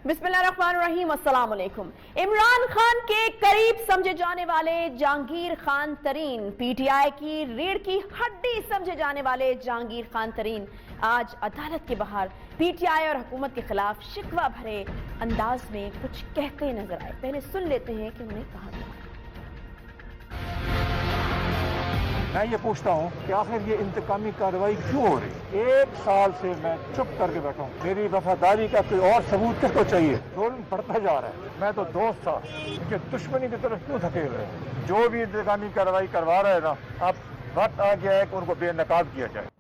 बिस्मिल्लाहिर्रहमानिर्रहीम, अस्सलाम वालेकुम। इमरान खान के करीब समझे जाने वाले जहांगीर खान तरीन, पीटीआई की रीढ़ की हड्डी समझे जाने वाले जहांगीर खान तरीन आज अदालत के बाहर पीटीआई और हुकूमत के खिलाफ शिकवा भरे अंदाज में कुछ कहते नजर आए। पहले सुन लेते हैं कि उन्हें कहा गया। मैं ये पूछता हूँ कि आखिर ये इंतकामी कार्रवाई क्यों हो रही है? 1 साल से मैं चुप करके बैठा हूँ। मेरी वफादारी का कोई और सबूत किसको चाहिए? जुल्म बढ़ता जा रहा है। मैं तो दोस्त था, इनके दुश्मनी की तरफ क्यों धकेल रहे हैं? जो भी इंतकामी कार्रवाई करवा रहे हैं ना, अब वक्त आ गया है कि उनको बेनकाब किया जाए।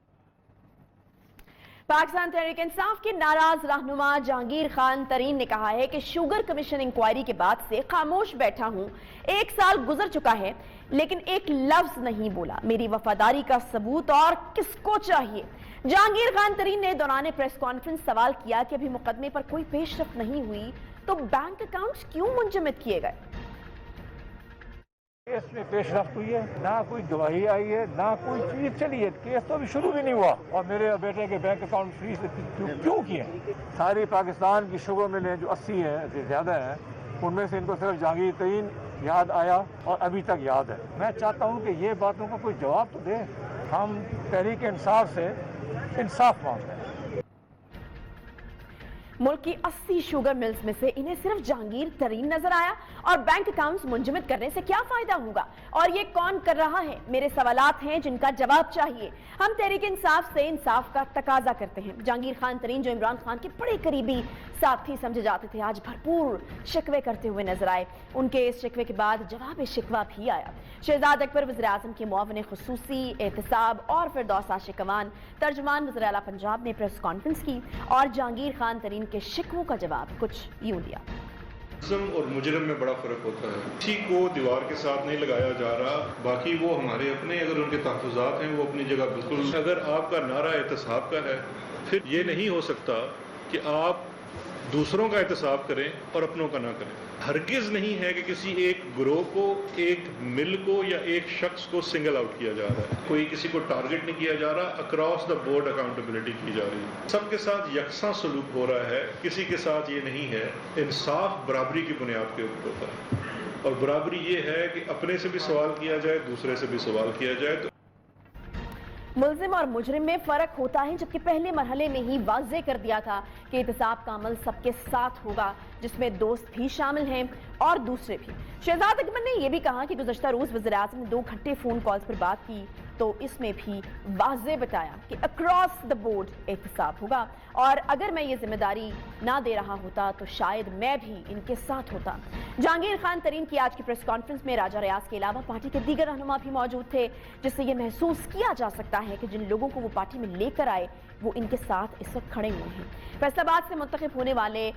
पाकिस्तान तहरीक इंसाफ के नाराज रहनुमा जहांगीर खान तरीन ने कहा है कि शुगर कमीशन इंक्वायरी के बाद से खामोश बैठा हूं। 1 साल गुजर चुका है लेकिन एक लफ्ज नहीं बोला। मेरी वफादारी का सबूत और किसको चाहिए? जहांगीर खान तरीन ने दौरान प्रेस कॉन्फ्रेंस सवाल किया कि अभी मुकदमे पर कोई पेशरफ नहीं हुई तो बैंक अकाउंट्स क्यों मुंजमद किए गए? केस में पेशरफ्त हुई है, ना कोई गवाही आई है, ना कोई चीज चली है। केस तो अभी शुरू भी नहीं हुआ और मेरे बेटे के बैंक अकाउंट फ्रीज क्यों किए? सारी पाकिस्तान की शुगर मिलें जो 80 हैं से ज्यादा हैं, उनमें से इनको सिर्फ जहांगीर तरीन याद आया और अभी तक याद है। मैं चाहता हूं कि ये बातों का कोई जवाब तो दे। हम तहरीक इंसाफ से इंसाफ मांगते हैं। मुल्क की 80 शुगर मिल्स में से इन्हें सिर्फ जहांगीर तरीन नजर आया और बैंक अकाउंट्स मुंजमद करने से क्या फायदा होगा? और ये कौन कर रहा है? मेरे सवालात हैं जिनका जवाब चाहिए। हम तहरीक इंसाफ से इंसाफ का तकाजा करते हैं। जहांगीर खान तरीन जो इमरान खान के बड़े करीबी साथी समझे जाते थे, आज भरपूर शिकवे करते हुए नजर आए। उनके इस शिकवे के बाद जवाब शिकवा भी आया। शहजाद अकबर वज़ीर आज़म के मुआविन खुसूसी एहतसाब और फिरदौस आशिक अमान तर्जुमान वज़ीर आला पंजाब ने प्रेस कॉन्फ्रेंस की और जहांगीर खान तरीन के शिकवों का जवाब कुछ यूं दिया। मुल्ज़िम और मुजरिम में बड़ा फर्क होता है। किसी को दीवार के साथ नहीं लगाया जा रहा, बाकी वो हमारे अपने अगर उनके तहफ़्फ़ुज़ात हैं वो अपनी जगह बिल्कुल। अगर आपका नारा एहतसाब का है, फिर ये नहीं हो सकता कि आप दूसरों का एहतसाब करें और अपनों का ना करें। हरगिज़ नहीं है कि किसी एक ग्रोह को, एक मिल को या एक शख्स को सिंगल आउट किया जा रहा है। कोई किसी को टारगेट नहीं किया जा रहा। अक्रॉस द बोर्ड अकाउंटेबिलिटी की जा रही है। सबके साथ यकसा सलूक हो रहा है, किसी के साथ ये नहीं है। इंसाफ बराबरी की बुनियाद के ऊपर होता है और बराबरी ये है कि अपने से भी सवाल किया जाए, दूसरे से भी सवाल किया जाए। मुल्जिम और मुजरिम में फर्क होता है, जबकि पहले मरहले में ही वाज़े कर दिया था कि एहतसाब का अमल सबके साथ होगा, जिसमें दोस्त भी शामिल हैं और दूसरे भी। शहजाद अकबर ने यह भी कहा कि गुज़श्ता रोज वज़ीर आज़म ने 2 घंटे फोन कॉल्स पर बात की तो इसमें भी वाज़े बताया कि अक्रॉस द बोर्ड एहतसाब होगा और अगर मैं ये जिम्मेदारी ना दे रहा होता तो शायद मैं भी इनके साथ होता। जहांगीर खान तरीन की आज की प्रेस कॉन्फ्रेंस में राजा रियाज के अलावा पार्टी के दीगर रहनुमा भी मौजूद थे, जिससे यह महसूस किया जा सकता है कि जिन लोगों को वो पार्टी में लेकर आए वो इनके साथ इस वक्त खड़े हुए हैं। फैसलाबाद से मुंतखब होने वाले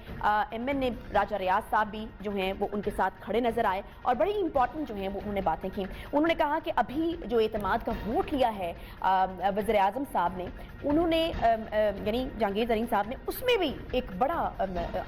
MN राजा रियाज साहब भी जो हैं वो उनके साथ खड़े नजर आए और बड़ी इंपॉर्टेंट जो हैं वो उन्होंने बातें की। उन्होंने कहा कि अभी जो एतमाद का वोट लिया है वज़ीर आज़म साहब ने, उन्होंने यानी जहांगीर तरीन साहब ने, उसमें भी एक बड़ा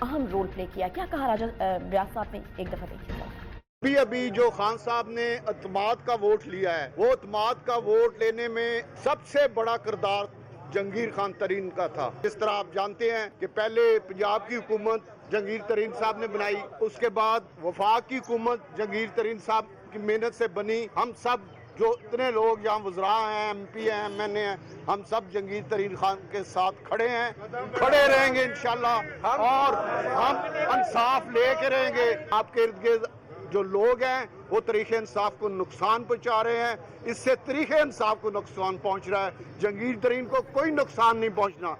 अहम रोल प्ले किया। क्या कहा राजा रियाज साहब ने, एक दफा देखिए। अभी जो खान साहब ने एतमाद का वोट लिया है, वो एतमाद का वोट लेने में सबसे बड़ा किरदार जहांगीर खान तरीन का था। जिस तरह आप जानते हैं कि पहले पंजाब की हुकूमत जहांगीर तरीन साहब ने बनाई, उसके बाद वफाक की हुकूमत जहांगीर तरीन साहब की मेहनत से बनी। हम सब जो इतने लोग यहाँ वज़रा हैं, MP हैं, MN हैं, हम सब जहांगीर तरीन खान के साथ खड़े हैं, खड़े रहेंगे इंशाल्लाह और हम इंसाफ लेके रहेंगे। आपके इर्द गिर्द जो लोग हैं वो तरीक़े इंसाफ को नुकसान पहुंचा रहे हैं, इससे तरीक़े इंसाफ को नुकसान पहुंच रहा है। जहांगीर तरीन को कोई नुकसान नहीं पहुंचना।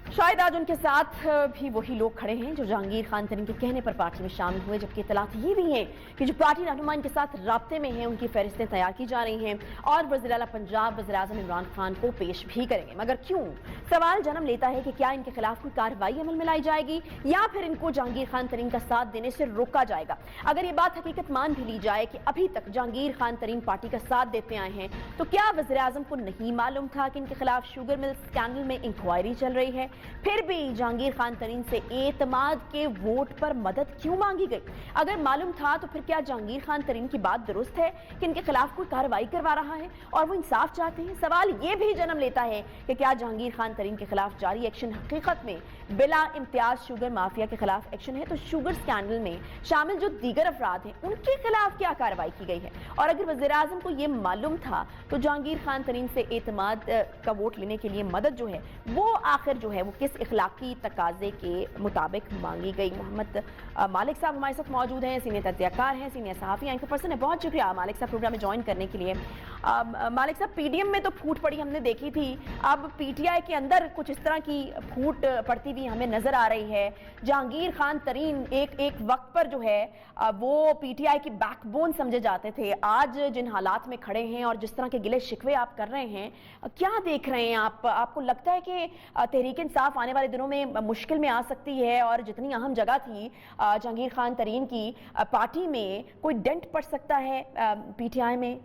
शायद आज उनके साथ भी वही लोग खड़े हैं जो जहांगीर खान तरीन के कहने पर पार्टी में शामिल हुए, जबकि इत्तलात ये भी हैं कि जो पार्टी रहनुमा इनके साथ राब्ते में हैं उनकी फहरिस्तें तैयार की जा रही हैं और वज़ीर आला पंजाब वज़ीर आज़म इमरान खान को पेश भी करेंगे। मगर क्यों? सवाल जन्म लेता है कि क्या इनके खिलाफ कोई कार्रवाई अमल में लाई जाएगी या फिर इनको जहांगीर खान तरीन का साथ देने से रोका जाएगा। अगर ये बात हकीकत मान भी ली जाए कि अभी तक जहांगीर खान तरीन पार्टी का साथ देते आए हैं, तो क्या वज़ीर आज़म को नहीं मालूम था कि इनके खिलाफ शुगर मिल स्कैंडल में इंक्वायरी चल रही है? फिर भी जहांगीर खान तरीन से एतमाद के वोट पर मदद क्यों मांगी गई? अगर मालूम था तो फिर क्या जहांगीर खान तरीन की बात दुरुस्त है कि इनके खिलाफ कोई कार्रवाई करवा रहा है और वो इंसाफ चाहते हैं? सवाल ये भी जन्म लेता है कि क्या जहांगीर खान तरीन के खिलाफ जारी एक्शन हकीकत में बिला इम्तियाज शुगर माफिया के खिलाफ एक्शन है? तो शुगर स्कैंडल में शामिल जो दीगर अफराद हैं उनके खिलाफ क्या कार्रवाई की गई है? और अगर वज़ीर आज़म को ये मालूम था तो जहांगीर खान तरीन से एतमाद का वोट लेने के लिए मदद जो है वो आखिर जो है वो किस इखलाकी तकाजे के मुताबिक मांगी गई? मोहम्मद मालिक साहब हमारे साथ मौजूद हैं, सीनियर तज्ज़ियाकार हैं, सीनियर सहाफ़ी एंकर पर्सन है। बहुत शुक्रिया मालिक साहब प्रोग्राम में ज्वाइन करने के लिए। मालिक साहब, पीडीएम में तो फूट पड़ी हमने देखी थी, अब पीटीआई के अंदर कुछ इस तरह की फूट पड़ती हुई हमें नजर आ रही है। जहांगीर खान तरीन एक वक्त पर जो है वो पीटीआई की बैकबोन समझे जाते थे। आज जिन हालात में खड़े हैं और जिस तरह के गिले शिकवे आप कर रहे हैं, क्या देख रहे हैं आप? आपको लगता है कि तहरीक इंसाफ आने वाले दिनों में मुश्किल में आ सकती है और जितनी अहम जगह थी जहांगीर खान तरीन की पार्टी में, कोई डेंट पड़ सकता है पीटीआई में?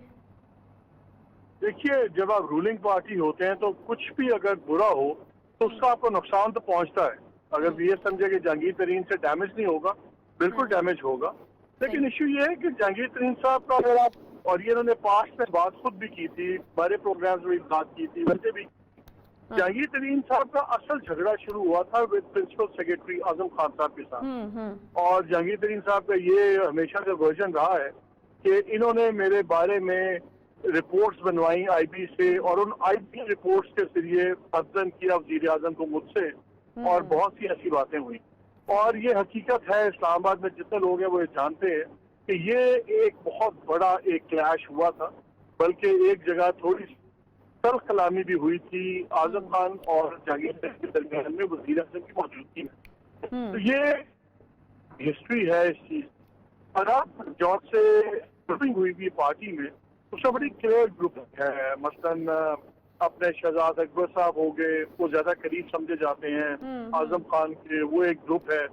देखिए, जब आप रूलिंग पार्टी होते हैं तो कुछ भी अगर बुरा हो तो उसका आपको नुकसान तो पहुंचता है। अगर ये समझे कि जहांगीर तरीन से डैमेज नहीं होगा, बिल्कुल डैमेज होगा। लेकिन इश्यू ये है कि जहांगीर तरीन साहब का, अगर आप, और ये इन्होंने पास्ट में बात खुद भी की थी, हमारे प्रोग्राम्स में बात की थी, वैसे भी जहांगीर तरीन साहब का असल झगड़ा शुरू हुआ था with principal secretary Azam Khan साहब के साथ। और जहांगीर तरीन साहब का ये हमेशा का वर्जन रहा है कि इन्होंने मेरे बारे में रिपोर्ट्स बनवाई आईबी से, और उन आईबी रिपोर्ट्स के जरिए फर्जन किया वजीर आजम को मुझसे, और बहुत सी ऐसी बातें हुई। और ये हकीकत है, इस्लामाबाद में जितने लोग हैं वो ये जानते हैं कि ये एक बहुत बड़ा एक क्लैश हुआ था, बल्कि एक जगह थोड़ी तल्ख कलामी भी हुई थी आजम खान और जहांगीर के दरमियान में वजीर आजम की मौजूदगी में। तो ये हिस्ट्री है इस चीज। और अब जॉब से ग्रुपिंग हुई भी पार्टी में, उसका बड़ी क्लियर ग्रुप है। मसलन अपने शहजाद अकबर साहब हो गए, वो ज्यादा करीब समझे जाते हैं आजम खान के, वो एक ग्रुप है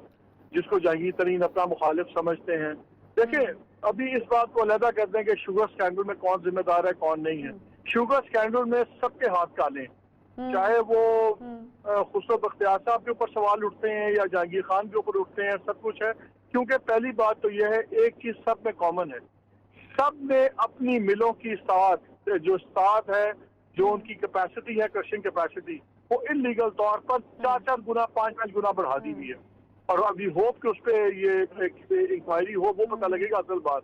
जिसको जहांगीर तरीन अपना मुखालिफ समझते हैं। देखिए, अभी इस बात को अलहदा कर दें कि शुगर स्कैंडल में कौन जिम्मेदार है कौन नहीं है। शुगर स्कैंडल में सबके हाथ काले हैं, चाहे वो खुसरो बख्तियार साहब के ऊपर सवाल उठते हैं या जहांगीर खान के ऊपर उठते हैं, सब कुछ है। क्योंकि पहली बात तो यह है, एक चीज सब में कॉमन है, सब ने अपनी मिलों की साथ जो साथ है, जो उनकी कैपेसिटी है, क्रशिंग कैपेसिटी, वो इलीगल तौर पर 4-4 गुना 5-5 गुना बढ़ा दी हुई है। और अभी होप कि उस पर ये इंक्वायरी हो, वो पता लगेगा असल बात।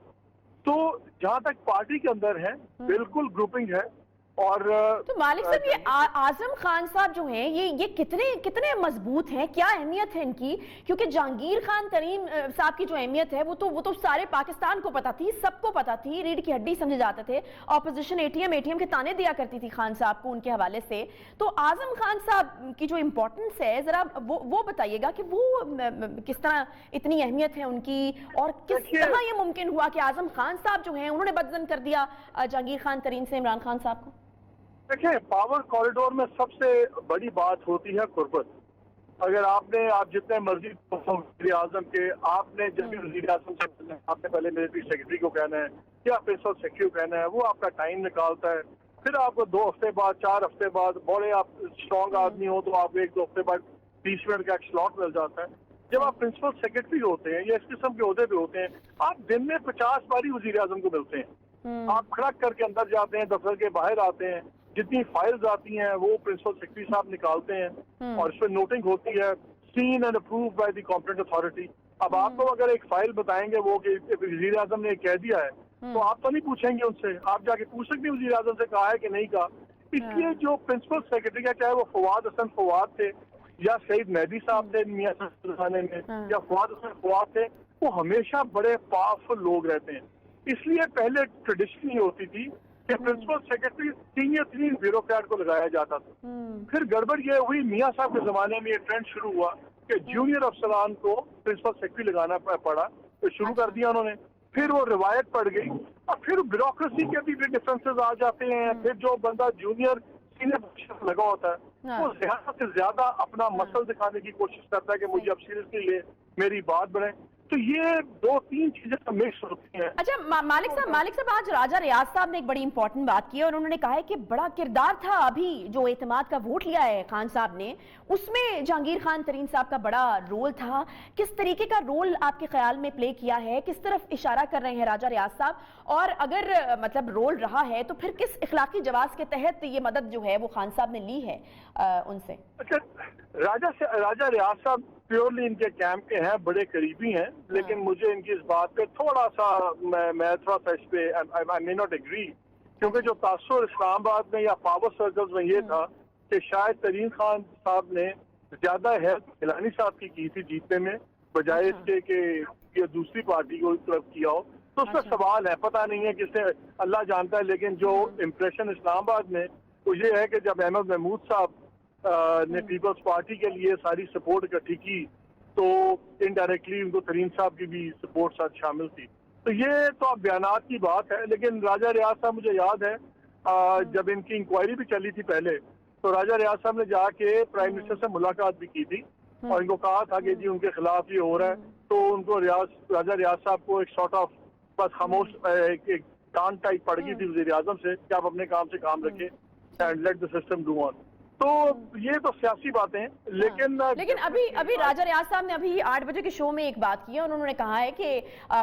तो जहां तक पार्टी के अंदर है, बिल्कुल ग्रुपिंग है। और तो मालिक साहब, ये आजम खान साहब जो हैं, ये कितने मजबूत हैं? क्या अहमियत है इनकी? क्योंकि जहांगीर खान तरीन साहब की जो अहमियत है वो तो सारे पाकिस्तान को पता थी, सबको पता थी, रीढ़ की हड्डी समझे जाते थे। ऑपोजिशन एटीएम के ताने दिया करती थी खान साहब को उनके हवाले से। तो आजम खान साहब की जो इम्पोर्टेंस है, जरा वो बताइएगा कि वो किस तरह इतनी अहमियत है उनकी, और किस तरह ये मुमकिन हुआ कि आजम खान साहब जो है उन्होंने बदजन कर दिया जहांगीर खान तरीन से इमरान खान साहब को? देखिए, पावर कॉरिडोर में सबसे बड़ी बात होती है कुर्बत। अगर आप जितने मर्जी वज़ीर आज़म के, आपने जब भी वज़ीर आज़म से कहना है, आपने पहले मिलिट्री सेक्रेटरी को कहना है या प्रिंसिपल सेक्रेटरी को कहना है, वो आपका टाइम निकालता है। फिर आपको 2 हफ्ते बाद, 4 हफ्ते बाद, बड़े आप स्ट्रॉन्ग आदमी हो तो आपको 1-2 हफ्ते बाद 30 मिनट का एक स्लॉट मिल जाता है। जब आप प्रिंसिपल सेक्रेटरी होते हैं या इस किस्म के ओहदे पे होते हैं, आप दिन में 50 बारी वज़ीर आज़म को मिलते हैं। आप खड़क करके अंदर जाते हैं, दफ्तर के बाहर आते हैं, जितनी फाइल्स आती हैं वो प्रिंसिपल सेक्रेटरी साहब निकालते हैं और इसमें नोटिंग होती है, seen and approve by the competent authority. अब आपको अगर एक फाइल बताएंगे वो कि वज़ीर आज़म ने कह दिया है, तो आप तो नहीं पूछेंगे उनसे, आप जाके पूछ सकते हैं वज़ीर आज़म से कहा है कि नहीं कहा। इसलिए जो प्रिंसिपल सेक्रेटरी का, चाहे वो फवाद हसन फवाद थे या सईद मेहदी साहब थे मियां जमाने में, या फवाद हसन फवाद थे, वो हमेशा बड़े पावरफुल लोग रहते हैं। इसलिए पहले ट्रेडिशन ही होती थी कि प्रिंसिपल सेक्रेटरी सीनियर ब्यूरोक्रेट को लगाया जाता था। फिर गड़बड़ ये हुई, मियां साहब के जमाने में ये ट्रेंड शुरू हुआ कि जूनियर अफसरान को प्रिंसिपल सेक्रेटरी लगाना पड़ा, तो शुरू कर दिया उन्होंने। फिर वो रिवायत पड़ गई, और फिर ब्यूरोक्रेसी के भी डिफरेंसेस आ जाते हैं। फिर जो बंदा जूनियर सीनियर लगा होता है वो ज्यादा से ज्यादा अपना मसल दिखाने की कोशिश करता है कि मुझे अब सीरियसली ले, मेरी बात बढ़े। تو یہ دو تین چیزیں مکس ہوتی ہیں. اچھا مالک صاحب آج راجہ ریاض صاحب نے ایک بڑی امپورٹنٹ بات کی ہے اور انہوں نے کہا ہے کہ بڑا کردار تھا ابھی جو اعتماد کا ووٹ لیا ہے خان صاحب نے, اس میں جہانگیر خان ترین صاحب کا بڑا رول تھا. کس طریقے کا رول آپ کے خیال میں پلے کیا ہے, کس طرف اشارہ کر رہے ہیں راجہ ریاض صاحب, اور اگر مطلب رول رہا ہے تو پھر کس اخلاقی جواز کے تحت یہ مدد جو ہے وہ خان صاحب نے لی ہے ان سے؟ اچھا, راجہ ریاض صاحب پیورلی ان کے کیمپ کے ہیں, بڑے قریبی ہیں, لیکن مجھے ان کی اس بات پہ تھوڑا سا میں تھوڑا سا اس پہ I may not agree, کیونکہ جو تاثر اسلام آباد میں یا پاور سرکلز میں یہ تھا کہ شاید ترین خان صاحب نے زیادہ ہیلپ گیلانی صاحب کی تھی جیتنے میں, بجائے اس کے کہ یہ دوسری پارٹی کو طرف کیا ہو. تو اس پہ سوال ہے, پتہ نہیں ہے کس نے, اللہ جانتا ہے. لیکن جو امپریشن اسلام آباد میں وہ یہ ہے کہ جب احمد محمود صاحب نے پیپلز پارٹی کے لیے ساری سپورٹ اکٹھی کی تو انڈائریکٹلی ان کو ترین صاحب کی بھی سپورٹ ساتھ شامل تھی. تو یہ تو اب بیانات کی بات ہے, لیکن راجہ ریاض صاحب مجھے یاد ہے جب ان کی انکوائری بھی چلی تھی پہلے, تو راجہ ریاض صاحب نے جا کے پرائم منسٹر سے ملاقات بھی کی تھی اور ان کو کہا تھا کہ جی ان کے خلاف یہ ہو رہا ہے. تو ان کو راجہ ریاض صاحب کو ایک سارٹ آف بس خاموش ایک ڈانٹ ٹائپ پڑ گئی تھی وزیر اعظم سے کہ آپ اپنے کام سے کام رکھیں and let the system do on. تو یہ تو سیاسی باتیں ہیں, لیکن ابھی راجہ ریاض صاحب نے ابھی 8 بجے کے شو میں ایک بات کی ہے اور انہوں نے کہا ہے کہ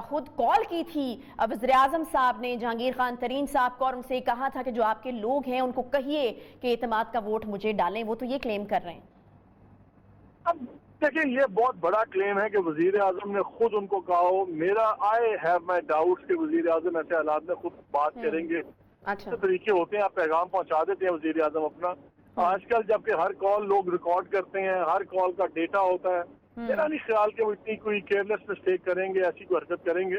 خود کال کی تھی وزیر اعظم صاحب نے جہانگیر خان ترین صاحب کو اور ان سے کہا تھا کہ جو آپ کے لوگ ہیں ان کو کہیے کہ اعتماد کا ووٹ مجھے ڈالیں. وہ تو یہ کلیم کر رہے ہیں. اب دیکھیں, یہ بہت بڑا کلیم ہے کہ وزیر اعظم نے خود ان کو کہا ہو. میرا آئی ہیو مائی ڈاؤٹس کہ وزیر اعظم ایسے حالات میں خود بات کریں گے. اچھا طریقے ہوتے ہیں, آپ پیغام پہنچا دیتے ہیں وزیر اعظم اپنا. آج کل جبکہ ہر کال لوگ ریکارڈ کرتے ہیں, ہر کال کا ڈیٹا ہوتا ہے, میرا نہیں خیال کہ وہ اتنی کوئی کیئرلیس مسٹیک کریں گے, ایسی کوئی حرکت کریں گے.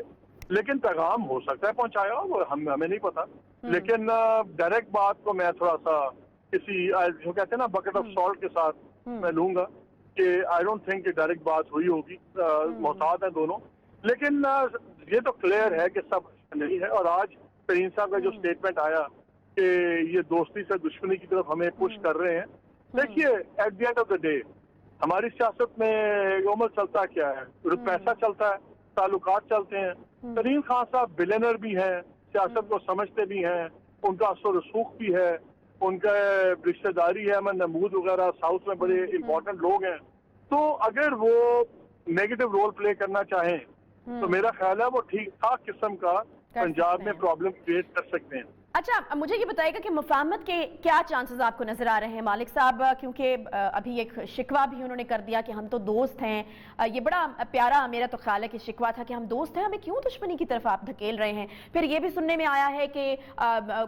لیکن پیغام ہو سکتا ہے پہنچایا ہو, ہمیں نہیں پتا. لیکن ڈائریکٹ بات کو میں تھوڑا سا کسی جو کہتے ہیں نا بکٹ آف سالٹ کے ساتھ میں لوں گا کہ آئی ڈونٹ تھنک کہ ڈائریکٹ بات ہوئی ہوگی. محتاط ہیں دونوں, لیکن یہ تو کلیئر ہے کہ سب نہیں ہے. اور آج ترین صاحب کا جو اسٹیٹمنٹ آیا کہ یہ دوستی سے دشمنی کی طرف ہمیں پش کر رہے ہیں. دیکھیے, at the end of the day ہماری سیاست میں عمل چلتا کیا ہے, پیسہ چلتا ہے, تعلقات چلتے ہیں. ترین خان صاحب بلینر بھی ہیں, سیاست کو سمجھتے بھی ہیں, ان کا اثر و رسوخ بھی ہے, ان کا رشتہ داری ہے, میں نمود وغیرہ ساؤتھ میں بڑے امپورٹنٹ لوگ ہیں. تو اگر وہ نیگیٹو رول پلے کرنا چاہیں تو میرا خیال ہے وہ ٹھیک ٹھاک قسم کا پنجاب میں پرابلم کریٹ کر سکتے ہیں. اچھا, مجھے یہ بتائے گا کہ مفاہمت کے کیا چانسز آپ کو نظر آ رہے ہیں مالک صاحب, کیونکہ ابھی ایک شکوہ بھی انہوں نے کر دیا کہ ہم تو دوست ہیں. یہ بڑا پیارا میرا تو خیال ہے کہ شکوہ تھا کہ ہم دوست ہیں, ہمیں کیوں دشمنی کی طرف آپ دھکیل رہے ہیں. پھر یہ بھی سننے میں آیا ہے کہ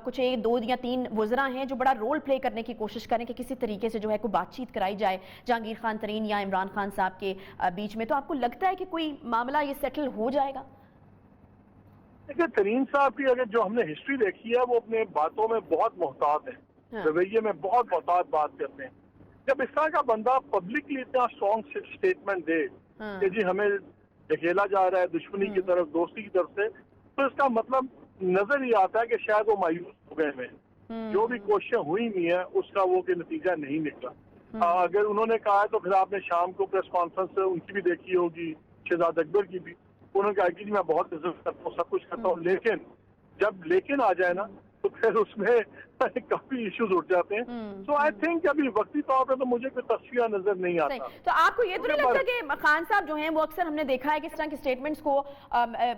کچھ 2 یا 3 وزراء ہیں جو بڑا رول پلے کرنے کی کوشش کریں کہ کسی طریقے سے جو ہے کوئی بات چیت کرائی جائے جہانگیر خان ترین یا عمران خان صاحب کے بیچ میں. تو آپ کو لگتا ہے کہ کوئی معاملہ یہ سیٹل ہو جائے گا؟ دیکھیے, ترین صاحب کی اگر جو ہم نے ہسٹری دیکھی ہے وہ اپنے باتوں میں بہت محتاط ہیں, رویے میں بہت محتاط بات کرتے ہیں. جب اس طرح کا بندہ پبلکلی اتنا اسٹرانگ اسٹیٹمنٹ دے کہ جی ہمیں دھکیلا جا رہا ہے دشمنی کی طرف, دوستی کی طرف سے, تو اس کا مطلب نظر ہی آتا ہے کہ شاید وہ مایوس ہو گئے ہیں. جو بھی کوششیں ہوئی نہیں ہے اس کا وہ کہ نتیجہ نہیں نکلا. اگر انہوں نے کہا ہے تو پھر آپ نے شام کو پریس کانفرنس ان کی بھی دیکھی ہوگی, شہزاد اکبر کی بھی. انہوں نے کہا کہ میں بہت عزت کرتا ہوں, سب کچھ کرتا ہوں, لیکن جب لیکن آ جائے نا تو پھر اس میں کافی ایشوز اٹھ جاتے ہیں. سو آئی تھنک ابھی وقتی طور پہ تو مجھے کوئی تصفیہ نظر نہیں آتا. تو آپ کو یہ تو نہیں لگتا کہ خان صاحب جو ہیں وہ اکثر ہم نے دیکھا ہے کہ اس طرح کے سٹیٹمنٹس کو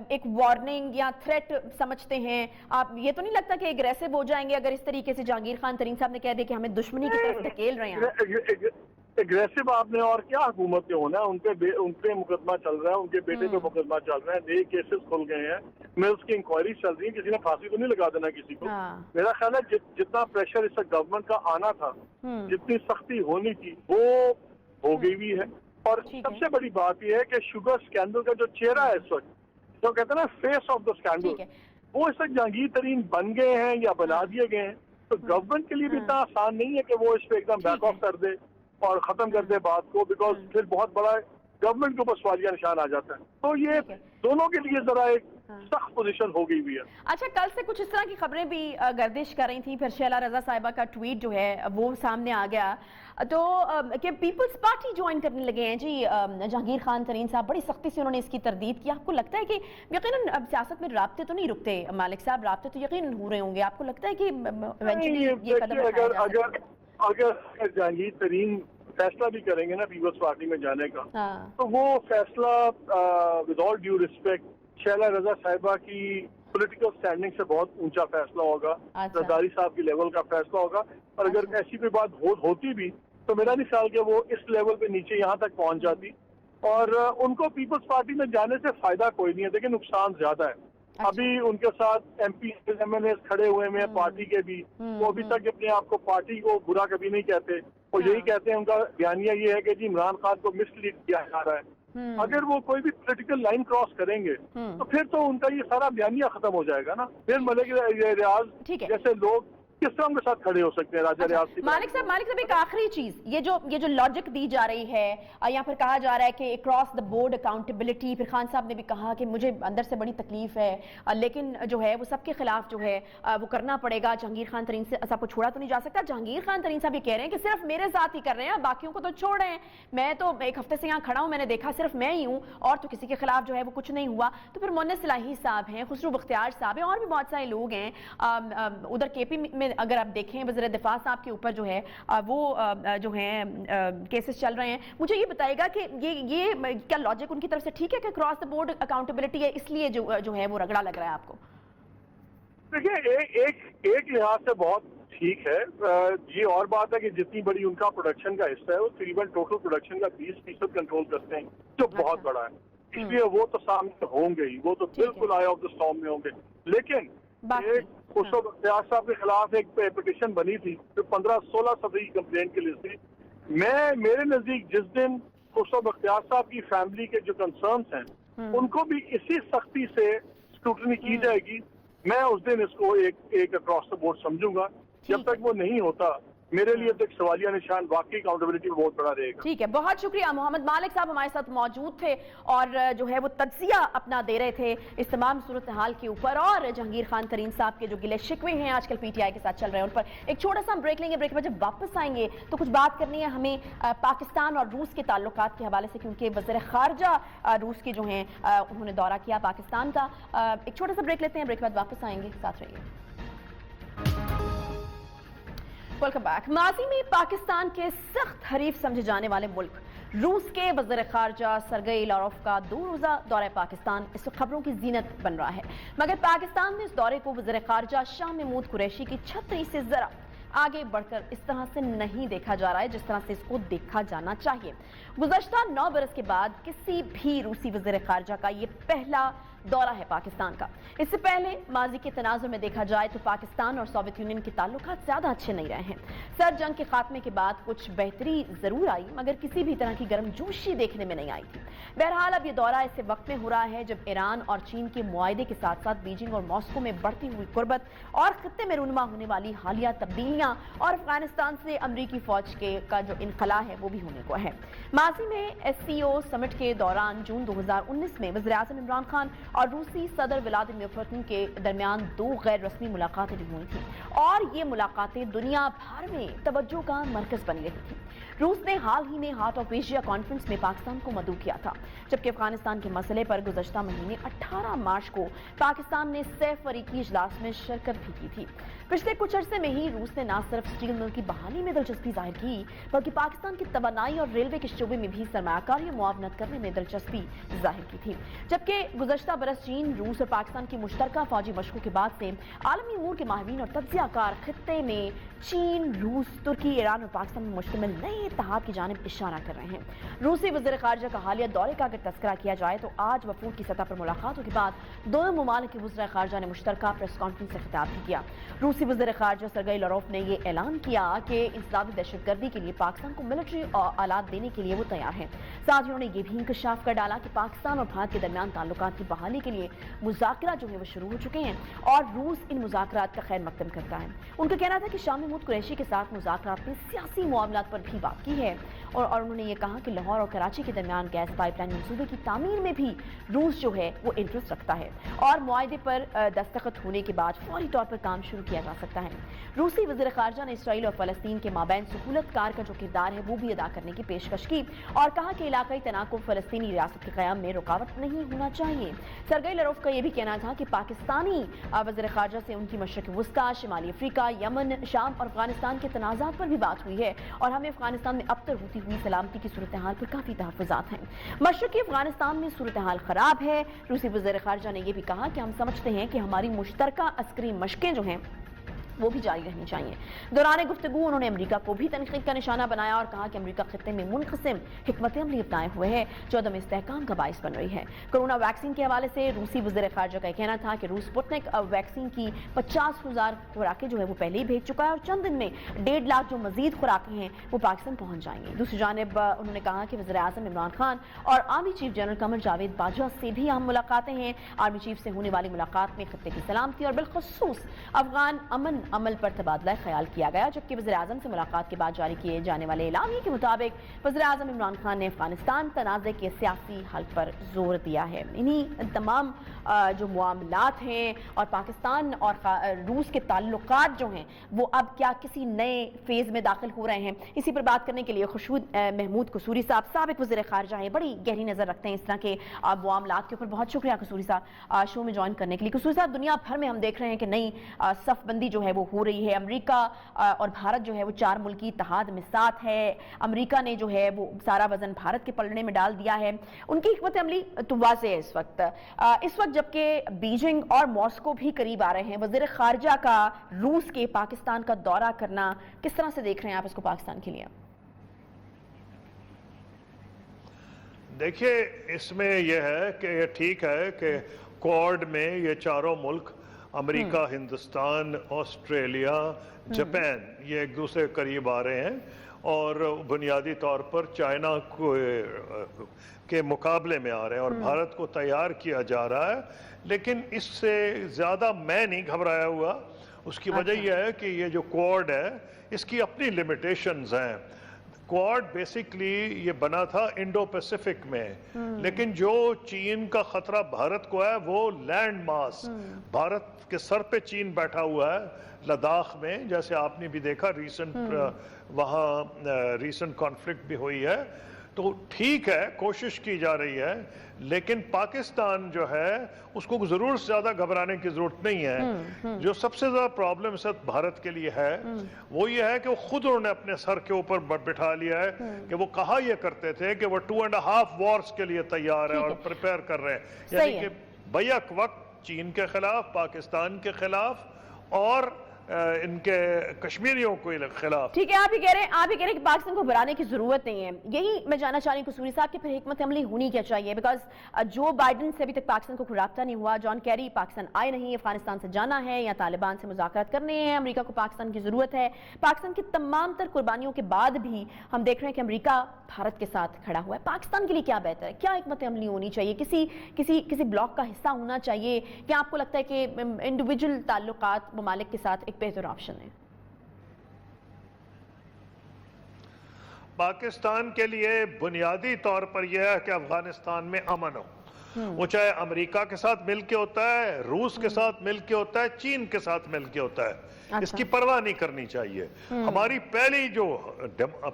ایک وارننگ یا تھریٹ سمجھتے ہیں, آپ یہ تو نہیں لگتا کہ ایگریسو ہو جائیں گے اگر اس طریقے سے جہانگیر خان ترین صاحب نے کہہ دیا کہ ہمیں دشمنی کی طرف دھکیل رہے ہیں؟ اگریسو آپ نے اور کیا حکومت میں ہونا ہے. ان پہ مقدمہ چل رہا ہے, ان کے بیٹے پہ مقدمہ چل رہا ہے, نئے کیسز کھل گئے ہیں, میں اس کی انکوائری چل رہی ہے. کسی نے پھانسی تو نہیں لگا دینا کسی کو. میرا خیال ہے جتنا پریشر اس گورنمنٹ کا آنا تھا, جتنی سختی ہونی تھی وہ ہو گئی بھی ہے. اور سب سے بڑی بات یہ ہے کہ شوگر اسکینڈل کا جو چہرہ ہے اس وقت, جو کہتے ہیں نا فیس آف دا اسکینڈل, وہ اس وقت جہانگیر ترین بن گئے ہیں یا بنا دیے گئے ہیں. تو گورنمنٹ کے لیے بھی اتنا آسان نہیں ہے کہ وہ اس پہ ایک دم بیک آف کر دے اور ختم کر دے بات کو, بیکاز پھر بہت بڑا گورنمنٹ کے اوپر سوالیہ نشان آ جاتا ہے. تو یہ دونوں کے لیے ذرا ایک सख्त पोजीशन हो गई हुई है। अच्छा, कल से कुछ इस तरह की खबरें भी गर्दिश कर रही थी, फिर शैला रजा साहिबा का ट्वीट जो है वो सामने आ गया, तो कि पीपल्स पार्टी ज्वाइन करने लगे हैं जी जहांगीर खान तरीन साहब, बड़ी सख्ती से उन्होंने इसकी तरदीद की। आपको लगता है कि यकीनन अब सियासत में राब्ते तो नहीं रुकते मालिक साहब, राब्ते तो यकीनन हो रहे होंगे, आपको लगता है कि इवेंचुअली ये कदम उठाया जा सकता है? अगर जहांगीर तरीन फैसला भी करेंगे ना पीपल्स पार्टी में जाने का, हाँ। तो वो फैसला with all due respect Shaila Raza साहिबा की पॉलिटिकल स्टैंडिंग से बहुत ऊंचा फैसला होगा, अच्छा। जरदारी साहब की लेवल का फैसला होगा। और अगर अच्छा। ऐसी कोई बात होती भी तो मेरा नहीं ख्याल कि वो इस लेवल पे नीचे यहाँ तक पहुंच जाती। और उनको पीपल्स पार्टी में जाने से फायदा कोई नहीं है, लेकिन नुकसान ज्यादा है। अच्छा। अभी उनके साथ MP MNA खड़े हुए हैं पार्टी के भी, वो अभी तक अपने आप को पार्टी को बुरा कभी नहीं कहते, वो यही कहते हैं, उनका बयानिया ये है कि जी इमरान खान को मिसलीड किया जा रहा है। अगर वो कोई भी पॉलिटिकल लाइन क्रॉस करेंगे तो फिर तो उनका ये सारा बयानिया खत्म हो जाएगा ना। फिर मलिक रियाज ठीक है। जैसे लोग किस तरह उनके साथ खड़े हो सकते हैं राजा रियाज की? मालिक साहब एक आखिरी चीज, ये जो लॉजिक दी जा रही है, यहाँ पर कहा जा रहा है कि अक्रॉस द बोर्ड अकाउंटेबिलिटी, फिर खान साहब ने भी कहा कि मुझे अंदर से बड़ी तकलीफ है, लेकिन जो है वो सबके खिलाफ जो है वो करना पड़ेगा, जहांगीर खान तरीन से सबको छोड़ा तो नहीं जा सकता। जहांगीर खान तरीन साहब ये कह रहे हैं कि सिर्फ मेरे साथ ही कर रहे हैं, बाकियों को तो छोड़ रहे हैं, मैं तो एक हफ्ते से यहाँ खड़ा हूँ, मैंने देखा सिर्फ मैं ही हूँ और तो किसी के खिलाफ जो है वो कुछ नहीं हुआ। तो फिर मोहन इलाही साहब हैं, खुसरू बख्तियार साहब हैं, और भी बहुत सारे लोग हैं। उधर KP में अगर आप देखें वज़ीर दिफा साहब के ऊपर जो है वो जो है केसेस चल रहे हैं। मुझे ये बताएगा कि ये क्या लॉजिक उनकी तरफ से ठीक है कि क्रॉस द बोर्ड अकाउंटेबिलिटी है, इसलिए जो है वो रगड़ा लग रहा है आपको? देखिए, एक लिहाज से बहुत ठीक है। ये और बात है कि जितनी बड़ी उनका प्रोडक्शन का हिस्सा है वो तकरीबन टोटल प्रोडक्शन का 20% कंट्रोल करते हैं, जो बहुत बड़ा है, इसलिए वो तो सामने होंगे ही, वो तो बिल्कुल आई ऑफ द स्टॉर्म में होंगे। लेकिन एक खुसरो बख्तियार साहब के खिलाफ एक पिटीशन बनी थी जो 15-16 सदरी की कंप्लेंट की लिस्ट थी। मेरे नजदीक जिस दिन खुसरो बख्तियार साहब की फैमिली के जो कंसर्न्स हैं उनको भी इसी सख्ती से स्क्रूटनी की जाएगी, मैं उस दिन इसको एक अक्रॉस द बोर्ड समझूंगा। जब तक वो नहीं होता मेरे लिए तो एक सवालिया निशान वाकई अकाउंटेबिलिटी में बहुत बड़ा रहेगा। ठीक है, बहुत शुक्रिया। मोहम्मद मालिक साहब हमारे साथ मौजूद थे और जो है वो तज्जिया अपना दे रहे थे इस तमाम सूरत हाल के ऊपर, और जहांगीर खान तरीन साहब के जो गिले शिकवे हैं आजकल PTI के साथ चल रहे हैं उन पर। एक छोटा सा हम ब्रेक लेंगे, ब्रेक के बाद जब वापस आएंगे तो कुछ बात करनी है हमें पाकिस्तान और रूस के ताल्लुकात के हवाले से, क्योंकि वज़ीर ख़ारजा रूस के जो हैं उन्होंने दौरा किया पाकिस्तान का। एक छोटा सा ब्रेक लेते हैं, ब्रेक के बाद वापस आएंगे, साथ रहिए। Welcome back. माजी में पाकिस्तान के सख्त हरीफ समझे जाने वाले मुल्क रूस के वज़ीर ख़ारजा सरगई लारोव का 2 रोज़ा दौरा पाकिस्तान इस वक्त खबरों की जीनत बन रहा है, मगर पाकिस्तान में इस दौरे को वज़ीर ख़ारजा शाह महमूद कुरैशी की छतरी से जरा आगे बढ़कर इस तरह से नहीं देखा जा रहा है जिस तरह से इसको देखा जाना चाहिए। गुज़श्ता 9 बरस के बाद किसी भी रूसी वज़ीर ख़ारजा का ये पहला दौरा है पाकिस्तान का। इससे पहले माजी के तनाजुर में देखा जाए तो पाकिस्तान और सोवियत यूनियन के ताल्लुकात ज्यादा अच्छे नहीं रहे हैं। सर्द जंग के खात्मे के बाद कुछ बेहतरी जरूर आई, मगर किसी भी तरह की गर्मजोशी देखने में नहीं आई थी। बहरहाल अब ये दौरा ऐसे वक्त में हो रहा है जब ईरान और चीन के मुआहदे के साथ साथ बीजिंग और मॉस्को में बढ़ती हुई कुर्बत और खत्ते में रूनुमा होने वाली हालिया तब्दीलियां और अफगानिस्तान से अमरीकी फौज का जो इनखला है वो भी होने को है। माजी में SCO समिट के दौरान जून 2019 में वज़ीर आज़म इमरान खान और रूसी सदर व्लादिमीर पुतिन के दरमियान 2 गैर रस्मी मुलाकातें भी हुई थी, और ये मुलाकातें दुनिया भर में तवज्जो का मरकज बनी रही थी। रूस ने हाल ही में हार्ट ऑफ एशिया कॉन्फ्रेंस में पाकिस्तान को मदऊ किया था, जबकि अफगानिस्तान के मसले पर गुज़श्ता महीने 18 मार्च को पाकिस्तान ने सैफ फरीकी इजलास में शिरकत भी की थी। पिछले कुछ अरसे में ही रूस ने न सिर्फ स्टील मिल की बहाली में दिलचस्पी जाहिर की, बल्कि पाकिस्तान की तवानाई और रेलवे के शोबे में भी सरमायाकारी मुआवनत करने में दिलचस्पी जाहिर की थी। जबकि गुज़श्ता बरस चीन, रूस और पाकिस्तान की मुश्तरका फौजी मशकों के बाद से आलमी अमूर के माहिरीन और तज्जियाकार खित्ते में चीन, रूस, तुर्की, ईरान और पाकिस्तान में मुश्तमिल नए इत्तेहाद की जानिब इशारा कर रहे हैं। रूसी वज़ीर ख़ारजा का हालिया दौरे का अगर तस्करा किया जाए तो आज वफूद की सतह पर मुलाकातों के बाद दोनों ममालिक के वज़ीर ख़ारजा ने मुश्तरका प्रेस कॉन्फ्रेंस से खिताब भी किया। रूसी वज़ीर ख़ारजा सरगई लारोव ने यह ऐलान किया कि इंसदादी दहशतगर्दी के लिए पाकिस्तान को मिलिट्री आलात देने के लिए वो तैयार हैं। साथ ही उन्होंने ये भी इंकशाफ कर डाला कि पाकिस्तान और भारत के दरमियान ताल्लुकात की बहाली بحالی کے لیے مذاکرات جو ہیں وہ شروع ہو چکے ہیں اور روس ان مذاکرات کا خیر مقدم کرتا ہے۔ ان کا کہنا تھا کہ شام محمود قریشی کے ساتھ مذاکرات میں سیاسی معاملات پر بھی بات کی ہے اور انہوں نے یہ کہا کہ لاہور اور کراچی کے درمیان گیس پائپ لائن منصوبے کی تعمیر میں بھی روس جو ہے وہ انٹرسٹ رکھتا ہے اور معاہدے پر دستخط ہونے کے بعد فوری طور پر کام شروع کیا جا سکتا ہے۔ روسی وزیر خارجہ نے اسرائیل اور فلسطین کے مابین سہولت کار کا جو کردار ہے وہ بھی ادا کرنے کی پیشکش کی اور کہا کہ علاقائی تناقض فلسطینی ریاست کے قیام میں رکاوٹ نہیں ہونا چاہیے۔ سرگئی لاروف کا یہ بھی کہنا تھا کہ پاکستانی وزیر خارجہ سے ان کی مشرق وسطی، شمالی افریقہ، یمن، شام اور افغانستان کے تنازعات پر بھی بات ہوئی ہے اور ہمیں افغانستان میں اب تک ہوتی ہوئی سلامتی کی صورتحال پر کافی تحفظات ہیں۔ مشرقی افغانستان میں صورتحال خراب ہے۔ روسی وزیر خارجہ نے یہ بھی کہا کہ ہم سمجھتے ہیں کہ ہماری مشترکہ عسکری مشقیں جو ہیں وہ بھی جاری رہنی چاہیے۔ دوران گفتگو انہوں نے امریکہ کو بھی تنقید کا نشانہ بنایا اور کہا کہ امریکہ خطے میں منقسم حکمت عملی اپنائے ہوئے ہے جو عدم استحکام کا باعث بن رہی ہے۔ کرونا ویکسین کے حوالے سے روسی وزیر خارجہ کا کہنا تھا کہ روس سپوتنک ویکسین کی 50,000 خوراکیں جو ہے وہ پہلے ہی بھیج چکا ہے اور چند دن میں 1.5 لاکھ جو مزید خوراکیں ہیں وہ پاکستان پہنچ جائیں گے۔ دوسری جانب انہوں نے کہا کہ وزیر اعظم عمران خان اور army chief general Qamar Javed Bajwa سے بھی اہم ملاقاتیں ہیں۔ آرمی چیف سے ہونے والی ملاقات میں خطے کی سلامتی اور بالخصوص افغان امن عمل پر تبادلہ خیال کیا گیا، جبکہ وزیر اعظم سے ملاقات کے بعد جاری کیے جانے والے اعلامیے کے مطابق وزیر اعظم عمران خان نے افغانستان تنازع کے سیاسی حل پر زور دیا ہے۔ انہی تمام جو معاملات ہیں اور پاکستان اور روس کے تعلقات جو ہیں وہ اب کیا کسی نئے فیز میں داخل ہو رہے ہیں، اسی پر بات کرنے کے لیے خورشید محمود قصوری صاحب سابق وزیر خارجہ ہیں، بڑی گہری نظر رکھتے ہیں اس طرح کے معاملات کے اوپر۔ بہت شکریہ قصوری صاحب شو میں جوائن کرنے کے لیے۔ قصوری صاحب، دنیا بھر میں ہم دیکھ رہے ہیں کہ نئی صف بندی جو ہے وہ ہو رہی ہے۔ امریکہ اور بھارت جو ہے وہ 4 ملکی اتحاد میں ساتھ ہے۔ امریکہ نے جو ہے وہ سارا وزن بھارت کے پلڑے میں ڈال دیا ہے۔ ان کی حکمت عملی تو واضح ہے اس وقت جبکہ بیجنگ اور ماسکو بھی قریب آ رہے ہیں۔ وزیر خارجہ کا روس کے پاکستان کا دورہ کرنا کس طرح سے دیکھ رہے ہیں آپ اس کو پاکستان کے لیے؟ دیکھیے، اس میں یہ ہے کہ یہ ٹھیک ہے کہ کوڈ میں یہ چاروں ملک امریکہ، ہندوستان، آسٹریلیا، جاپان یہ ایک دوسرے کے قریب آ رہے ہیں اور بنیادی طور پر چائنا کے مقابلے میں آ رہے ہیں اور بھارت کو تیار کیا جا رہا ہے۔ لیکن اس سے زیادہ میں نہیں گھبرایا ہوا۔ اس کی وجہ یہ ہے کہ یہ جو کوڈ ہے اس کی اپنی لیمیٹیشنز ہیں۔ کوڈ بیسیکلی یہ بنا تھا انڈو پیسیفک میں، لیکن جو چین کا خطرہ بھارت کو ہے وہ لینڈ ماس، بھارت کے سر پہ چین بیٹھا ہوا ہے لداخ میں، جیسے آپ نے بھی دیکھا وہاں ریسنٹ کانفلکٹ بھی ہوئی ہے۔ تو ٹھیک ہے، کوشش کی جا رہی ہے، لیکن پاکستان جو ہے اس کو ضرور زیادہ گھبرانے کی ضرورت نہیں ہے۔ جو سب سے زیادہ پرابلم بھارت کے لیے ہے وہ یہ ہے کہ وہ خود انہوں نے اپنے سر کے اوپر بٹھا لیا ہے کہ وہ کہا یہ کرتے تھے کہ وہ 2.5 وارز کے لیے تیار ہیں اور پریپیئر کر رہے ہیں، یعنی کہ بیک وقت چین کے خلاف، پاکستان کے خلاف اور ان کے کشمیریوں کو خلاف۔ ٹھیک ہے، آپ ہی کہہ رہے ہیں کہ پاکستان کو گھبرانے کی ضرورت نہیں ہے۔ یہی میں جاننا چاہ رہی ہوں قصوری صاحب کہ پھر حکمت عملی ہونی کیا چاہیے، بیکاز جو بائیڈن سے ابھی تک پاکستان کو کوئی رابطہ نہیں ہوا، جان کیری پاکستان آئے نہیں، افغانستان سے جانا ہے یا طالبان سے مذاکرات کرنے ہیں، امریکہ کو پاکستان کی ضرورت ہے۔ پاکستان کی تمام تر قربانیوں کے بعد بھی ہم دیکھ رہے ہیں کہ امریکہ بھارت کے ساتھ کھڑا ہوا ہے۔ پاکستان کے لیے کیا بہتر ہے؟ کیا حکمت عملی ہونی چاہیے؟ کسی بلاک کا حصہ ہونا چاہیے کیا آپ کو لگتا ہے کہ انڈیویجول تعلقات ممالک کے ساتھ ایک بہتر آپشن ہے؟ پاکستان کے لیے بنیادی طور پر یہ ہے کہ افغانستان میں امن ہو، وہ چاہے امریکہ کے ساتھ مل کے ہوتا ہے، روس کے ساتھ مل کے ہوتا ہے، چین کے ساتھ مل کے ہوتا ہے، اس کی پرواہ نہیں کرنی چاہیے۔ ہماری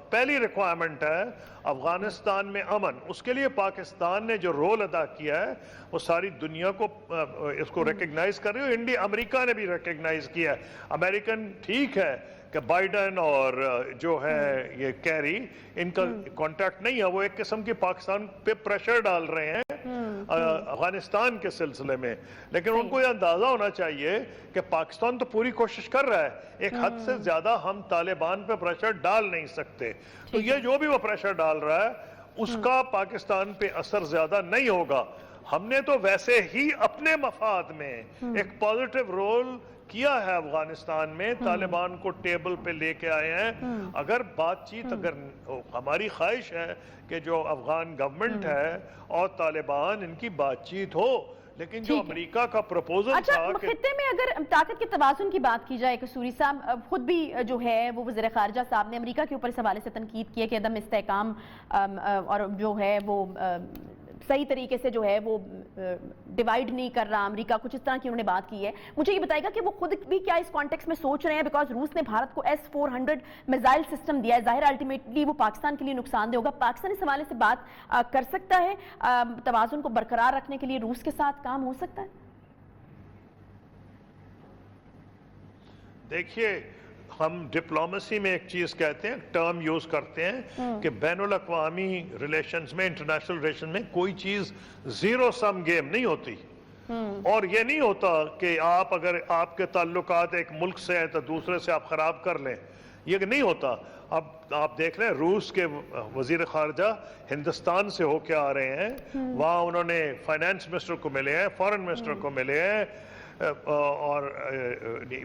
پہلی ریکوائرمنٹ ہے افغانستان میں امن۔ اس کے لیے پاکستان نے جو رول ادا کیا ہے وہ ساری دنیا کو اس کو ریکگنائز کر رہی ہے۔ انڈیا، امریکہ نے بھی ریکگنائز کیا ہے۔ امریکن ٹھیک ہے کہ بائیڈن اور جو ہے یہ کیری، ان کا کانٹیکٹ نہیں ہے، وہ ایک قسم کی پاکستان پہ پریشر ڈال رہے ہیں افغانستان کے سلسلے میں، لیکن ان کو یہ اندازہ ہونا چاہیے کہ پاکستان تو پوری کوشش کر رہا ہے، ایک حد سے زیادہ ہم طالبان پہ پریشر ڈال نہیں سکتے۔ تو یہ جو بھی وہ پریشر ڈال رہا ہے اس کا پاکستان پہ اثر زیادہ نہیں ہوگا۔ ہم نے تو ویسے ہی اپنے مفاد میں ایک پازیٹیو رول کیا ہے افغانستان میں، طالبان کو ٹیبل پہ لے کے آئے ہیں۔ اگر بات چیت، اگر ہماری خواہش ہے کہ جو افغان گورنمنٹ ہے اور طالبان ان کی بات چیت ہو، लेकिन जो ठीक है। अमेरिका का प्रपोजल अच्छा, था कि खित्ते में अगर ताकत के तवाज़ुन की बात की जाए, कसूरी साहब खुद भी जो है वो वज़ीर ख़ारजा साहब ने अमेरिका के ऊपर इस हवाले से तनकीद की है कि अदम इस्तेहकाम और जो है वो सही तरीके से जो है वो डिवाइड नहीं कर रहा अमेरिका, कुछ इस तरह की उन्होंने बात की है। मुझे ये बताएगा कि वो खुद भी क्या इस कॉन्टेक्स्ट में सोच रहे हैं, बिकॉज रूस ने भारत को S-400 मिसाइल सिस्टम दिया है, जाहिर अल्टीमेटली वो पाकिस्तान के लिए नुकसानदेह होगा। पाकिस्तान इस हवाले से बात कर सकता है, तवाज़ुन को बरकरार रखने के लिए रूस के साथ काम हो सकता है? देखिए, हम डिप्लोमेसी में एक चीज कहते हैं, टर्म यूज करते हैं कि बैनुल अक़वामी रिलेशंस में, इंटरनेशनल रिलेशन में कोई चीज जीरो सम गेम नहीं होती। और ये नहीं होता कि आप अगर आपके ताल्लुकात एक मुल्क से हैं तो दूसरे से आप खराब कर लें, ये नहीं होता। अब आप देख रहे हैं रूस के वजीर खारजा हिंदुस्तान से होके आ रहे हैं, वहां उन्होंने फाइनेंस मिनिस्टर को मिले हैं, फॉरेन मिनिस्टर को मिले हैं, और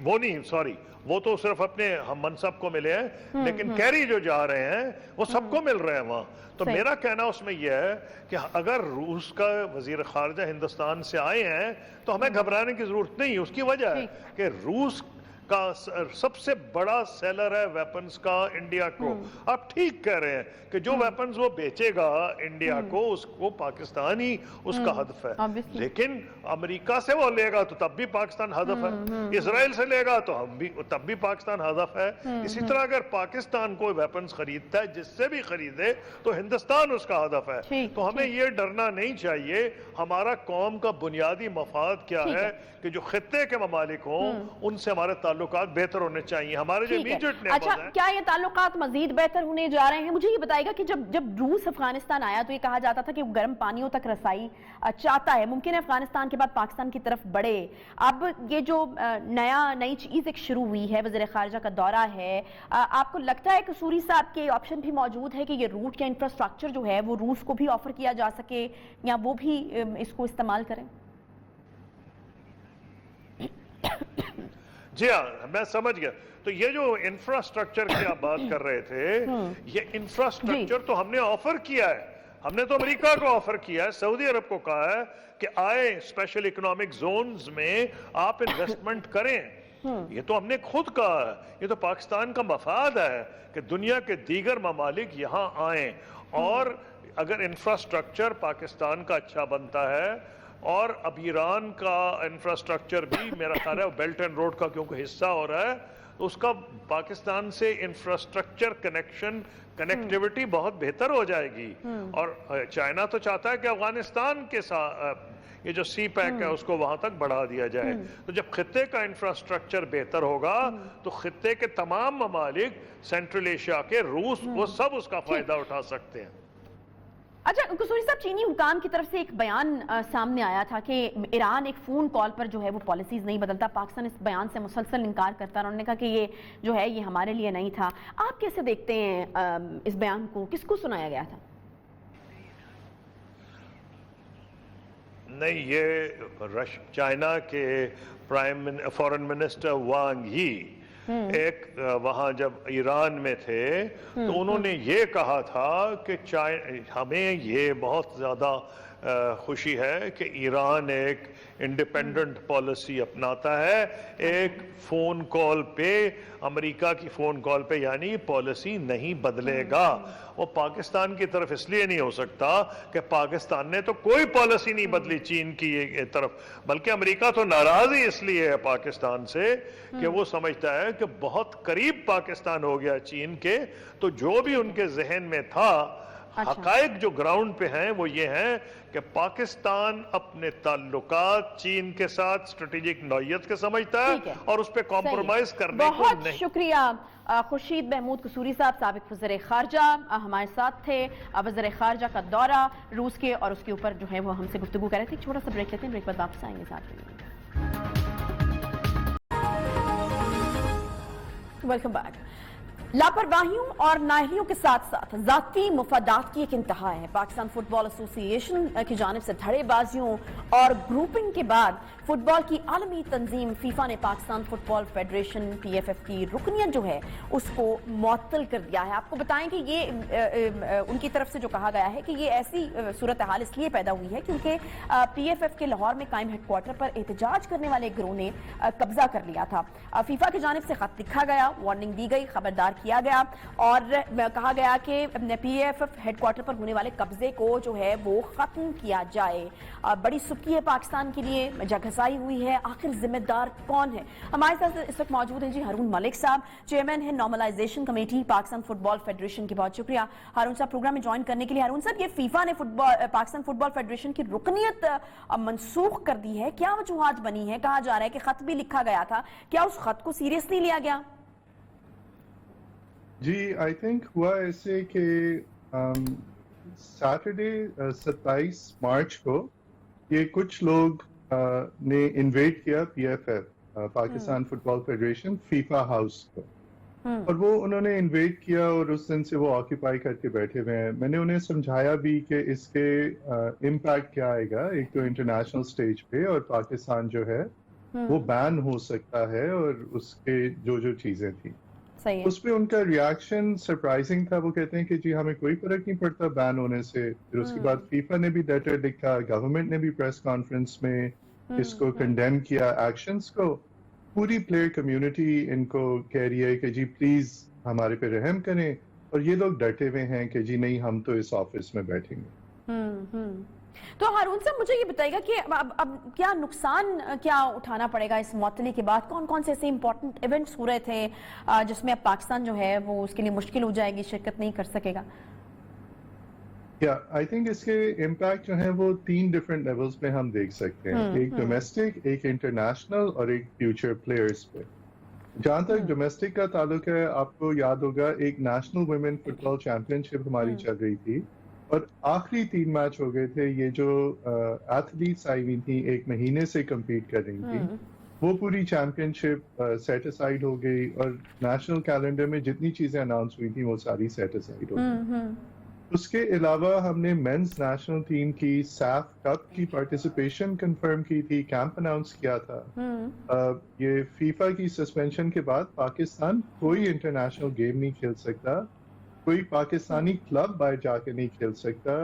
वो नहीं, सॉरी, वो तो सिर्फ अपने हम मनसब को मिले हैं, लेकिन कैरी जो जा रहे हैं वो सबको मिल रहे हैं वहां। तो मेरा कहना उसमें यह है कि अगर रूस का वजीर खारजा हिंदुस्तान से आए हैं तो हमें घबराने की जरूरत नहीं। उसकी वजह है कि रूस का सबसे बड़ा सेलर है वेपन्स का इंडिया को। आप ठीक कह रहे हैं कि जो वेपन्स वो बेचेगा इंडिया को, उसको पाकिस्तान ही उसका हदफ है। लेकिन अमेरिका से वो लेगा तो तब भी पाकिस्तान हदफ है, इजराइल से लेगा तो हम भी तब भी पाकिस्तान हदफ है। इसी तरह अगर पाकिस्तान कोई वेपन्स खरीदता है, जिससे भी खरीदे, तो हिंदुस्तान उसका हदफ है। तो हमें ये डरना नहीं चाहिए। हमारा कौम का बुनियादी मफाद क्या है कि जो खित्ते के ममालिक हों उनसे हमारे ताल्लुकात बेहतर होने चाहिए। हमारे जो इमीडिएट नेबर्स अच्छा, हैं, क्या ये ताल्लुकात मजीद बेहतर होने जा रहे हैं? मुझे ये बताएगा कि जब रूस अफगानिस्तान आया तो ये कहा जाता था कि वो गर्म पानियों तक रसाई चाहता है, मुमकिन है अफगानिस्तान के बाद पाकिस्तान की तरफ बढ़े। अब ये जो नई चीज एक शुरू हुई है, वज़ीर ख़ारजा का दौरा है, आपको लगता है कसूरी साहब के ऑप्शन भी मौजूद है कि ये रूट या इंफ्रास्ट्रक्चर जो है वो रूस को भी ऑफर किया जा सके या वो भी इसको इस्तेमाल करें? जी हाँ, मैं समझ गया। तो ये जो इंफ्रास्ट्रक्चर की आप बात कर रहे थे, ये इंफ्रास्ट्रक्चर तो हमने ऑफर किया है। हमने तो अमेरिका को ऑफर किया है, सऊदी अरब को कहा है कि आए स्पेशल इकोनॉमिक जोन्स में आप इन्वेस्टमेंट करें। ये तो हमने खुद कहा है। ये तो पाकिस्तान का मफाद है कि दुनिया के दीगर ममालिक यहाँ आए, और अगर इंफ्रास्ट्रक्चर पाकिस्तान का अच्छा बनता है, और अब ईरान का इंफ्रास्ट्रक्चर भी मेरा ख्याल है बेल्ट एंड रोड का क्योंकि हिस्सा हो रहा है, तो उसका पाकिस्तान से इंफ्रास्ट्रक्चर कनेक्टिविटी बहुत बेहतर हो जाएगी। और चाइना तो चाहता है कि अफगानिस्तान के साथ ये जो सी पैक है उसको वहां तक बढ़ा दिया जाए। तो जब खित्ते का इंफ्रास्ट्रक्चर बेहतर होगा तो खित्ते के तमाम ममालिक, सेंट्रल एशिया के, रूस, वो सब उसका फायदा उठा सकते हैं। अच्छा कसूरी साहब, चीनी हुकाम की तरफ से एक बयान सामने आया था कि ईरान एक फ़ोन कॉल पर जो है वो पॉलिसीज़ नहीं बदलता। पाकिस्तान इस बयान से मुसलसल इनकार करता है। उन्होंने कहा कि ये जो है ये हमारे लिए नहीं था। आप कैसे देखते हैं इस बयान को? किसको सुनाया गया था? नहीं, ये चाइना के फॉरेन मिनिस्टर वांग ही एक वहां जब ईरान में थे तो उन्होंने ये कहा था कि हमें ये बहुत ज़्यादा खुशी है कि ईरान एक इंडिपेंडेंट पॉलिसी अपनाता है। एक फ़ोन कॉल पे, अमेरिका की फ़ोन कॉल पे, यानी पॉलिसी नहीं बदलेगा। वो पाकिस्तान की तरफ इसलिए नहीं हो सकता कि पाकिस्तान ने तो कोई पॉलिसी नहीं बदली चीन की तरफ, बल्कि अमेरिका तो नाराज़ ही इसलिए है पाकिस्तान से कि वो समझता है कि बहुत करीब पाकिस्तान हो गया चीन के। तो जो भी उनके जहन में था, हकायक जो ग्राउंड पे हैं वो ये हैं कि पाकिस्तान अपने ताल्लुकात चीन के साथ स्ट्रेटेजिक नौयत के समझता है और उस पे कॉम्प्रोमाइज करने को नहीं। बहुत शुक्रिया खुर्शीद महमूद कसूरी साहब, साबिक वज़ीर ख़ारजा, हमारे साथ थे। वज़ीर ख़ारजा का दौरा रूस के और उसके ऊपर जो है वो हमसे गुफ्तगू कर रहे थे। छोटा सा ब्रेक लेते हैं, ब्रेक बाद वापस आएंगे साथ में। Welcome back. लापरवाहियों और नाअहलियों के साथ साथ ज़ाती मुफादात की एक इंतहा है। पाकिस्तान फुटबॉल एसोसिएशन की जानिब से धड़ेबाजियों और ग्रुपिंग के बाद फुटबॉल की आलमी तंजीम फीफा ने पाकिस्तान फुटबॉल फेडरेशन PFF की रुकनियत जो है उसको मुअत्तल कर दिया है। आपको बताएं कि ये उनकी तरफ से जो कहा गया है कि ये ऐसी सूरत हाल इसलिए पैदा हुई है क्योंकि PFF के लाहौर में कायम हेडक्वार्टर पर एहतजाज करने वाले गिरोह ने कब्जा कर लिया था। फीफा की जानिब से खत लिखा गया, वार्निंग दी गई, खबरदार किया गया और कहा गया कि PFF हेडक्वार्टर पर होने वाले कब्जे को जो है वो खत्म किया जाए। बड़ी सुर्खी है पाकिस्तान के लिए, जगहसाई हुई है, आखिर जिम्मेदार कौन है? हमारे साथ इस वक्त मौजूद हैं जी हारून मलिक साहब, चेयरमैन है normalization committee Pakistan football federation की। बहुत शुक्रिया हारून साहब प्रोग्राम में ज्वाइन करने के लिए। हारून साहब, ये फीफा ने पाकिस्तान फुटबॉल फेडरेशन की रुकनियत मनसूख कर दी है, क्या वजूहात बनी है? कहा जा रहा है कि खत भी लिखा गया था, क्या उस खत को सीरियसली लिया गया? जी, आई थिंक हुआ ऐसे कि सैटरडे 27 मार्च को ये कुछ लोग ने इन्वेट किया PFF Pakistan football federation FIFA house को, और वो उन्होंने इन्वेट किया और उस दिन से वो ऑक्यूपाई करके बैठे हुए हैं। मैंने उन्हें समझाया भी कि इसके इम्पैक्ट क्या आएगा, एक तो इंटरनेशनल स्टेज पे, और पाकिस्तान जो है वो बैन हो सकता है और उसके जो चीजें थी उस पे उनका रिएक्शन सरप्राइजिंग था। वो कहते हैं कि जी हमें कोई फर्क नहीं पड़ता बैन होने से। फिर उसके बाद फीफा ने भी लेटर लिखा, गवर्नमेंट ने भी प्रेस कॉन्फ्रेंस में इसको कंडेम किया एक्शंस को। पूरी प्लेयर कम्युनिटी इनको कह रही है कि जी प्लीज हमारे पे रहम करें, और ये लोग डटे हुए हैं कि जी नहीं हम तो इस ऑफिस में बैठेंगे। तो हारून साहब मुझे ये बताइएगा कि अब क्या नुकसान क्या उठाना पड़ेगा इस मुअत्तली के बाद? कौन कौन से ऐसे इंपॉर्टेंट इवेंट्स हो रहे थे जिसमें अब पाकिस्तान जो है वो उसके लिए मुश्किल हो जाएगी, शिरकत नहीं कर सकेगा? आई थिंक इसके इम्पैक्ट जो है वो 3 डिफरेंट लेवल्स पे हम देख सकते हैं। एक डोमेस्टिक, एक इंटरनेशनल और एक फ्यूचर प्लेयर्स पे। जहां तक डोमेस्टिक का ताल्लुक है, आपको याद होगा एक नेशनल वुमेन फुटबॉल चैंपियनशिप हमारी चल रही थी और आखिरी 3 मैच हो गए थे। ये जो एथलीट्स आई हुई थी 1 महीने से compete कर रही थी, वो पूरी चैंपियनशिप सेट असाइड हो गई, और नेशनल कैलेंडर में जितनी चीजें अनाउंस हुई थी वो सारी सेट असाइड हो गई। उसके अलावा हमने मेंस नेशनल टीम की सैफ कप की पार्टिसिपेशन कंफर्म की थी, कैंप अनाउंस किया था। ये फीफा की सस्पेंशन के बाद पाकिस्तान कोई इंटरनेशनल गेम नहीं खेल सकता, कोई पाकिस्तानी क्लब बाहर जाके नहीं खेल सकता,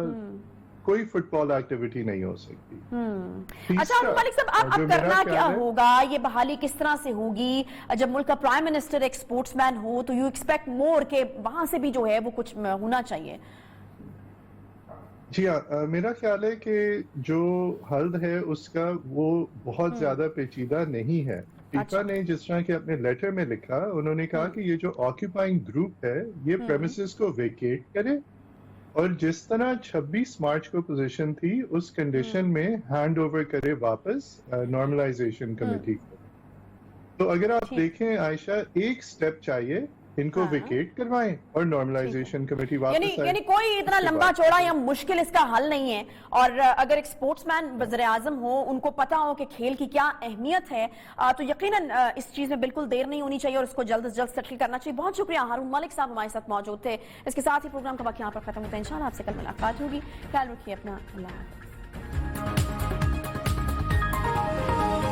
कोई फुटबॉल एक्टिविटी नहीं हो सकती। अच्छा मलिक साहब, अब करना क्या होगा? ये बहाली किस तरह से होगी? जब मुल्क का प्राइम मिनिस्टर एक स्पोर्ट्समैन हो तो यू एक्सपेक्ट मोर के वहां से भी जो है वो कुछ होना चाहिए। जी हाँ, मेरा ख्याल है कि जो हल है उसका वो बहुत ज्यादा पेचीदा नहीं है। फीफा ने जिस तरह के अपने लेटर में लिखा, उन्होंने कहा कि ये जो ऑक्यूपाइंग ग्रुप है ये प्रेमिसेस को वेकेट करे, और जिस तरह 26 मार्च को पोजीशन थी उस कंडीशन में हैंड ओवर करे वापस नॉर्मलाइजेशन कमेटी को। तो अगर आप देखें आयशा, एक स्टेप चाहिए, इनको वेकेट करवाएं और नॉर्मलाइजेशन कमेटी वापस यानी कोई इतना लंबा चौड़ा या मुश्किल इसका हल नहीं है। और अगर एक स्पोर्ट्समैन वज़ीर आज़म हो, उनको पता हो कि खेल की क्या अहमियत है, तो यकीनन इस चीज में बिल्कुल देर नहीं होनी चाहिए और इसको जल्द से जल्द सेटल करना चाहिए। बहुत शुक्रिया, हारून मलिक साहब हमारे साथ मौजूद थे। इसके साथ ही प्रोग्राम का वक्त यहाँ पर खत्म होता है। इंशाल्लाह आपसे कल मुलाकात होगी। ख्याल रखिए अपना। अल्लाह।